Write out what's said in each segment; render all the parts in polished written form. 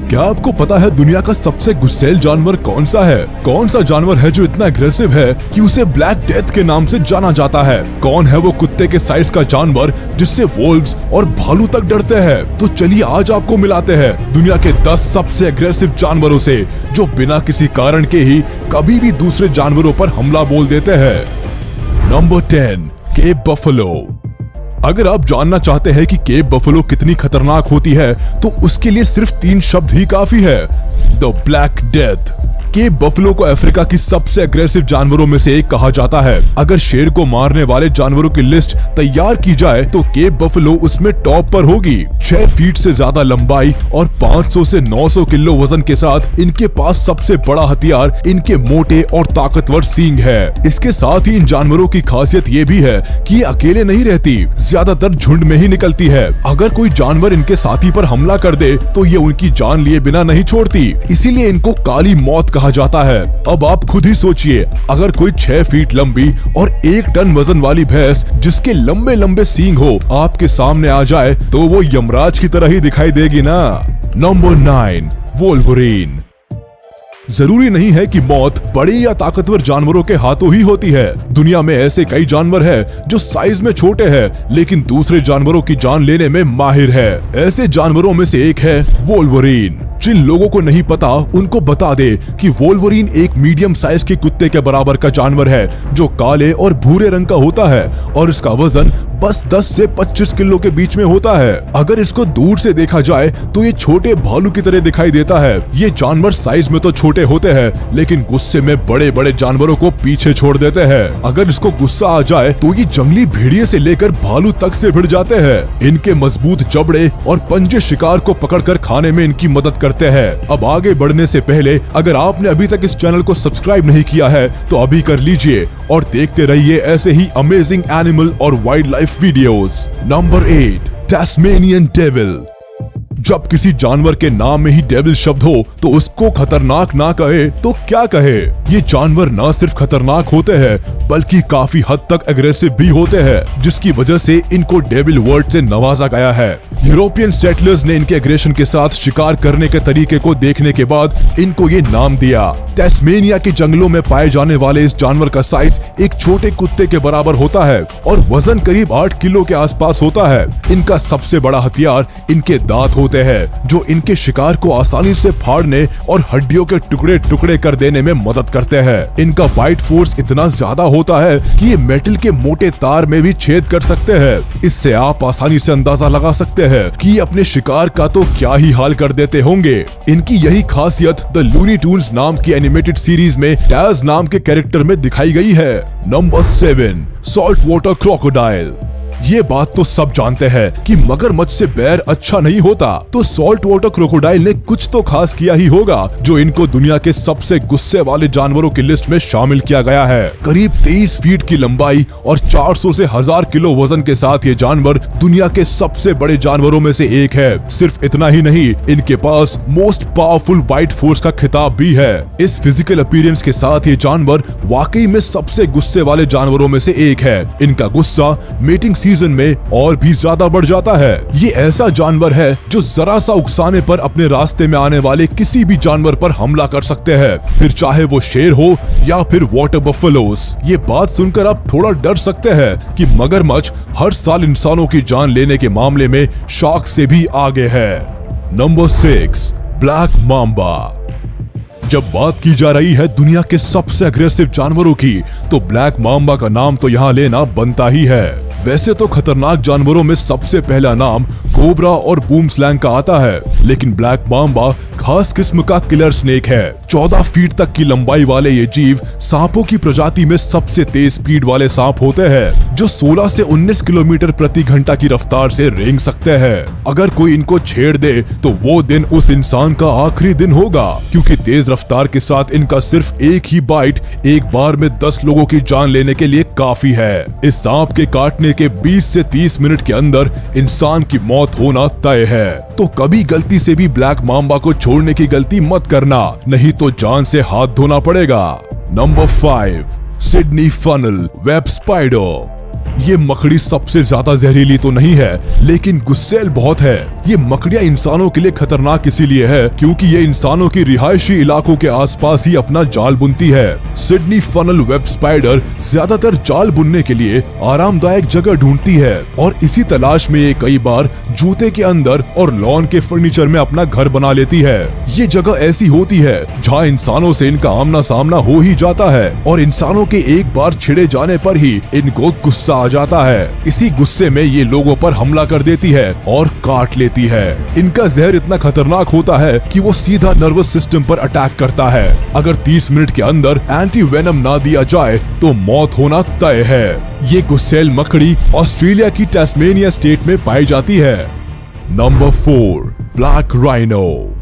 क्या आपको पता है दुनिया का सबसे गुस्सैल जानवर कौन सा है? कौन सा जानवर है जो इतना एग्रेसिव है कि उसे ब्लैक डेथ के नाम से जाना जाता है? कौन है वो कुत्ते के साइज का जानवर जिससे वोल्व्स और भालू तक डरते हैं? तो चलिए आज आपको मिलाते हैं दुनिया के 10 सबसे एग्रेसिव जानवरों से जो बिना किसी कारण के ही कभी भी दूसरे जानवरों पर हमला बोल देते हैं। Number 10, cape buffalo. अगर आप जानना चाहते हैं कि केप बफेलो कितनी खतरनाक होती है तो उसके लिए सिर्फ 3 शब्द ही काफी है, the black death. Cape buffalo को अफ्रीका की सबसे एग्रेसिव जानवरों में से एक कहा जाता है। अगर शेर को मारने वाले जानवरों की लिस्ट तैयार की जाए तो केप बफेलो उसमें टॉप पर होगी। 6 फीट से ज्यादा लंबाई और 500 से 900 किलो वजन के साथ इनके पास सबसे बड़ा हथियार इनके मोटे और ताकतवर सींग है। इसके साथ ही इन जानवरों की खासियत ये भी है कि ये अकेले नहीं रहती, ज्यादातर झुंड में ही निकलती है। अगर कोई जानवर इनके साथी पर हमला कर दे तो ये उनकी जान लिए बिना नहीं छोड़ती, इसीलिए इनको काली मौत कहा जाता है। अब आप खुद ही सोचिए, अगर कोई 6 फीट लंबी और 1 टन वजन वाली भैंस जिसके लंबे लंबे सींग हो आपके सामने आ जाए तो वो यमराज की तरह ही दिखाई देगी ना। Number 9, Wolverine. जरूरी नहीं है कि मौत बड़े या ताकतवर जानवरों के हाथों ही होती है। दुनिया में ऐसे कई जानवर हैं जो साइज में छोटे हैं लेकिन दूसरे जानवरों की जान लेने में माहिर है। ऐसे जानवरों में से एक है वोल्वरीन। जिन लोगों को नहीं पता उनको बता दे कि वोल्वरीन एक मीडियम साइज के कुत्ते के बराबर का जानवर है जो काले और भूरे रंग का होता है और इसका वजन बस 10 से 25 किलो के बीच में होता है। अगर इसको दूर से देखा जाए तो ये छोटे भालू की तरह दिखाई देता है। ये जानवर साइज में तो छोटे होते हैं लेकिन गुस्से में बड़े बड़े जानवरों को पीछे छोड़ देते हैं। अगर इसको गुस्सा आ जाए तो ये जंगली भेड़िए से लेकर भालू तक से भिड़ जाते हैं। इनके मजबूत जबड़े और पंजे शिकार को पकड़कर खाने में इनकी मदद करते हैं। अब आगे बढ़ने से पहले अगर आपने अभी तक इस चैनल को सब्सक्राइब नहीं किया है तो अभी कर लीजिए और देखते रहिए ऐसे ही अमेजिंग एनिमल और wildlife videos. Number 8, Tasmanian devil. जब किसी जानवर के नाम में ही डेविल शब्द हो तो उसको खतरनाक ना कहे तो क्या कहे। ये जानवर न सिर्फ खतरनाक होते हैं बल्कि काफी हद तक एग्रेसिव भी होते हैं, जिसकी वजह से इनको डेविल वर्ड से नवाजा गया है। यूरोपियन सेटलर्स ने इनके एग्रेशन के साथ शिकार करने के तरीके को देखने के बाद इनको ये नाम दिया। टैस्मेनिया के जंगलों में पाए जाने वाले इस जानवर का साइज एक छोटे कुत्ते के बराबर होता है और वजन करीब 8 किलो के आसपास होता है। इनका सबसे बड़ा हथियार इनके दांत होते हैं जो इनके शिकार को आसानी से फाड़ने और हड्डियों के टुकड़े टुकड़े कर देने में मदद करते हैं। इनका बाइट फोर्स इतना ज्यादा होता है कि ये मेटल के मोटे तार में भी छेद कर सकते हैं। इससे आप आसानी से अंदाजा लगा सकते हैं कि अपने शिकार का तो क्या ही हाल कर देते होंगे। इनकी यही खासियत द लूनी ट्यून्स नाम की एनिमेटेड सीरीज में टैज नाम के कैरेक्टर में दिखाई गई है। Number 7, salt water crocodile. ये बात तो सब जानते हैं कि मगरमच्छ से बैर अच्छा नहीं होता, तो सॉल्ट वाटर क्रोकोडाइल ने कुछ तो खास किया ही होगा जो इनको दुनिया के सबसे गुस्से वाले जानवरों की लिस्ट में शामिल किया गया है। करीब 23 फीट की लंबाई और 400 से 1000 किलो वजन के साथ ये जानवर दुनिया के सबसे बड़े जानवरों में से एक है। सिर्फ इतना ही नहीं, इनके पास मोस्ट पावरफुल बाइट फोर्स का खिताब भी है। इस फिजिकल अपीयरेंस के साथ ये जानवर वाकई में सबसे गुस्से वाले जानवरों में से एक है। इनका गुस्सा मीटिंग सीजन में और भी ज्यादा बढ़ जाता है। ये ऐसा जानवर है जो जरा सा उकसाने पर अपने रास्ते में आने वाले किसी भी जानवर पर हमला कर सकते हैं, फिर चाहे वो शेर हो या फिर वाटर बफेलोस। ये बात सुनकर आप थोड़ा डर सकते हैं कि मगरमच्छ हर साल इंसानों की जान लेने के मामले में शार्क से भी आगे है। Number 6, black mamba. जब बात की जा रही है दुनिया के सबसे अग्रेसिव जानवरों की तो ब्लैक माम्बा का नाम तो यहाँ लेना बनता ही है। वैसे तो खतरनाक जानवरों में सबसे पहला नाम कोबरा और बूम स्लैंग का आता है, लेकिन ब्लैक माम्बा खास किस्म का किलर स्नेक है। 14 फीट तक की लंबाई वाले ये जीव सांपों की प्रजाति में सबसे तेज स्पीड वाले सांप होते हैं जो 16 से 19 किलोमीटर प्रति घंटा की रफ्तार से रेंग सकते हैं। अगर कोई इनको छेड़ दे तो वो दिन उस इंसान का आखिरी दिन होगा, क्योंकि तेज रफ्तार के साथ इनका सिर्फ एक ही बाइट एक बार में 10 लोगों की जान लेने के लिए काफी है। इस सांप के काटने के 20 से 30 मिनट के अंदर इंसान की मौत होना तय है। तो कभी गलती से भी ब्लैक माम्बा को छोड़ने की गलती मत करना, नहीं तो जान से हाथ धोना पड़ेगा। Number 5, Sydney funnel web spider. ये मकड़ी सबसे ज्यादा जहरीली तो नहीं है, लेकिन गुस्सैल बहुत है। ये मकड़ियाँ इंसानों के लिए खतरनाक इसीलिए है क्योंकि ये इंसानों की रिहायशी इलाकों के आसपास ही अपना जाल बुनती है। सिडनी फनल वेब स्पाइडर ज्यादातर जाल बुनने के लिए आरामदायक जगह ढूंढती है और इसी तलाश में ये कई बार जूते के अंदर और लॉन के फर्नीचर में अपना घर बना लेती है। ये जगह ऐसी होती है जहाँ इंसानों से इनका आमना सामना हो ही जाता है और इंसानों के एक बार छिड़े जाने पर ही इनको गुस्सा आ जाता है। इसी गुस्से में ये लोगों पर हमला कर देती है और काट लेती है। इनका जहर इतना खतरनाक होता है कि वो सीधा नर्वस सिस्टम पर अटैक करता है। अगर 30 मिनट के अंदर एंटी वेनम ना दिया जाए तो मौत होना तय है। ये गुस्सैल मकड़ी ऑस्ट्रेलिया की टैस्मेनिया स्टेट में पाई जाती है। Number 4, black rhino.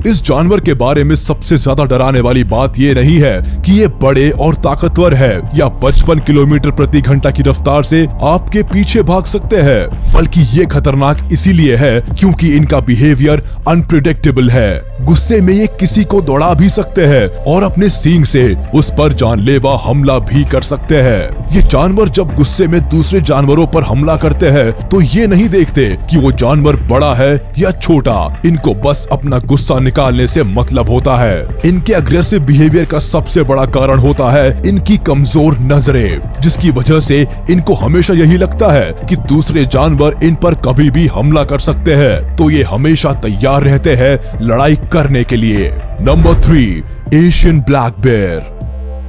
इस जानवर के बारे में सबसे ज्यादा डराने वाली बात ये नहीं है कि ये बड़े और ताकतवर है या 55 किलोमीटर प्रति घंटा की रफ्तार से आपके पीछे भाग सकते हैं, बल्कि ये खतरनाक इसीलिए है क्योंकि इनका बिहेवियर अनप्रिडिक्टेबल है। गुस्से में ये किसी को दौड़ा भी सकते हैं और अपने सींग से उस पर जानलेवा हमला भी कर सकते हैं। ये जानवर जब गुस्से में दूसरे जानवरों पर हमला करते हैं तो ये नहीं देखते कि वो जानवर बड़ा है या छोटा, इनको बस अपना गुस्सा निकालने से मतलब होता है। इनके अग्रेसिव बिहेवियर का सबसे बड़ा कारण होता है इनकी कमजोर नजरें, जिसकी वजह से इनको हमेशा यही लगता है कि दूसरे जानवर इन पर कभी भी हमला कर सकते हैं, तो ये हमेशा तैयार रहते हैं लड़ाई करने के लिए। Number 3, Asian black bear.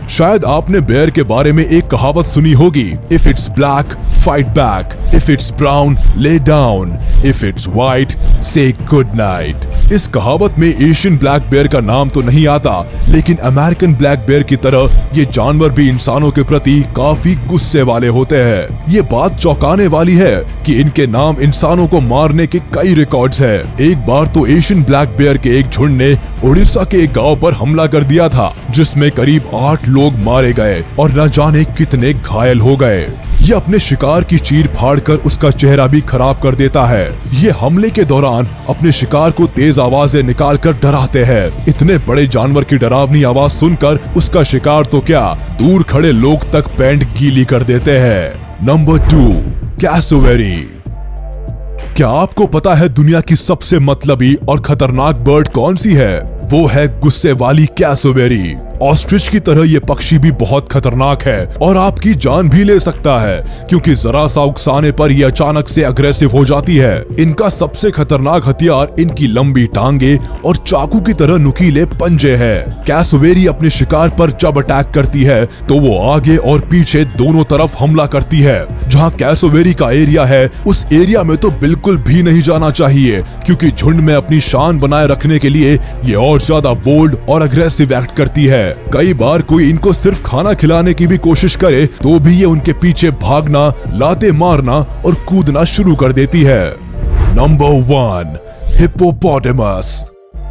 शायद आपने बेयर के बारे में एक कहावत सुनी होगी, if it's black fight back, if it's brown lay down, if it's white से गुड नाइट। इस कहावत में एशियन ब्लैक बेयर का नाम तो नहीं आता, लेकिन अमेरिकन ब्लैक बेयर की तरह ये जानवर भी इंसानों के प्रति काफी गुस्से वाले होते हैं। ये बात चौंकाने वाली है कि इनके नाम इंसानों को मारने के कई रिकॉर्ड्स है। एक बार तो एशियन ब्लैक बेयर के एक झुंड ने उड़ीसा के एक गांव पर हमला कर दिया था, जिसमें करीब 8 लोग मारे गए और न जाने कितने घायल हो गए। ये अपने शिकार की चीर फाड़ कर उसका चेहरा भी खराब कर देता है। ये हमले के दौरान अपने शिकार को तेज आवाजें निकाल कर डराते हैं। इतने बड़े जानवर की डरावनी आवाज सुनकर उसका शिकार तो क्या, दूर खड़े लोग तक पैंट गीली कर देते हैं। Number 2, cassowary. क्या आपको पता है दुनिया की सबसे मतलबी और खतरनाक बर्ड कौन सी है? वो है गुस्से वाली कैसोवेरी। ऑस्ट्रिच की तरह ये पक्षी भी बहुत खतरनाक है और आपकी जान भी ले सकता है, क्योंकि जरा सा उकसाने पर ये अचानक से अग्रेसिव हो जाती है। इनका सबसे खतरनाक हथियार इनकी लंबी टांगे और चाकू की तरह नुकीले पंजे है। कैसोवेरी अपने शिकार पर जब अटैक करती है तो वो आगे और पीछे दोनों तरफ हमला करती है। जहाँ कैसोवेरी का एरिया है उस एरिया में तो बिल्कुल भी नहीं जाना चाहिए, क्योंकि झुंड में अपनी शान बनाए रखने के लिए ये और ज्यादा बोल्ड और अग्रेसिव एक्ट करती है। कई बार कोई इनको सिर्फ खाना खिलाने की भी कोशिश करे तो भी ये उनके पीछे भागना, लाते मारना और कूदना शुरू कर देती है। Number 1, hippopotamus.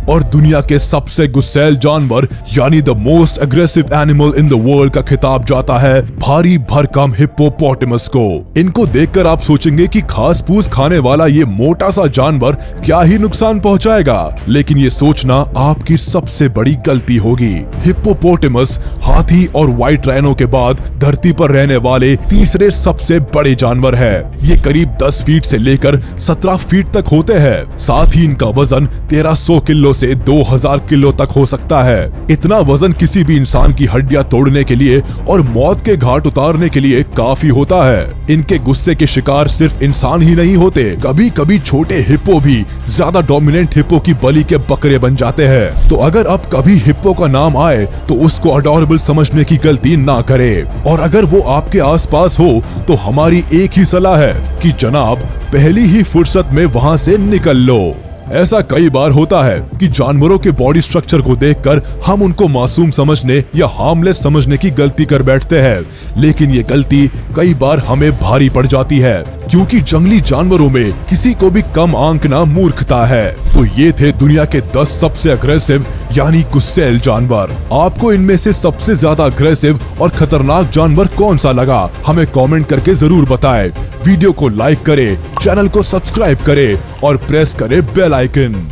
और दुनिया के सबसे गुस्सैल जानवर यानी the most aggressive animal in the world का खिताब जाता है भारी भरकम हिप्पोपोटेमस को। इनको देखकर आप सोचेंगे कि घास फूस खाने वाला ये मोटा सा जानवर क्या ही नुकसान पहुंचाएगा, लेकिन ये सोचना आपकी सबसे बड़ी गलती होगी। हिप्पोपोटेमस हाथी और व्हाइट राइनो के बाद धरती पर रहने वाले तीसरे सबसे बड़े जानवर है। ये करीब 10 फीट से लेकर 17 फीट तक होते हैं। साथ ही इनका वजन 1300 किलो से 2000 किलो तक हो सकता है। इतना वजन किसी भी इंसान की हड्डियां तोड़ने के लिए और मौत के घाट उतारने के लिए काफी होता है। इनके गुस्से के शिकार सिर्फ इंसान ही नहीं होते, कभी कभी छोटे हिप्पो भी ज्यादा डोमिनेंट हिप्पो की बलि के बकरे बन जाते हैं। तो अगर अब कभी हिप्पो का नाम आए तो उसको अडोरेबल समझने की गलती ना करे, और अगर वो आपके आसपास हो तो हमारी एक ही सलाह है कि जनाब पहली ही फुर्सत में वहाँ से निकल लो। ऐसा कई बार होता है कि जानवरों के बॉडी स्ट्रक्चर को देखकर हम उनको मासूम समझने या हार्मलेस समझने की गलती कर बैठते हैं, लेकिन ये गलती कई बार हमें भारी पड़ जाती है, क्योंकि जंगली जानवरों में किसी को भी कम आंकना मूर्खता है। तो ये थे दुनिया के 10 सबसे अग्रेसिव यानी गुस्सैल जानवर। आपको इनमें से सबसे ज्यादा अग्रेसिव और खतरनाक जानवर कौन सा लगा, हमें कमेंट करके जरूर बताएं। वीडियो को लाइक करें, चैनल को सब्सक्राइब करें और प्रेस करें बेल आइकन।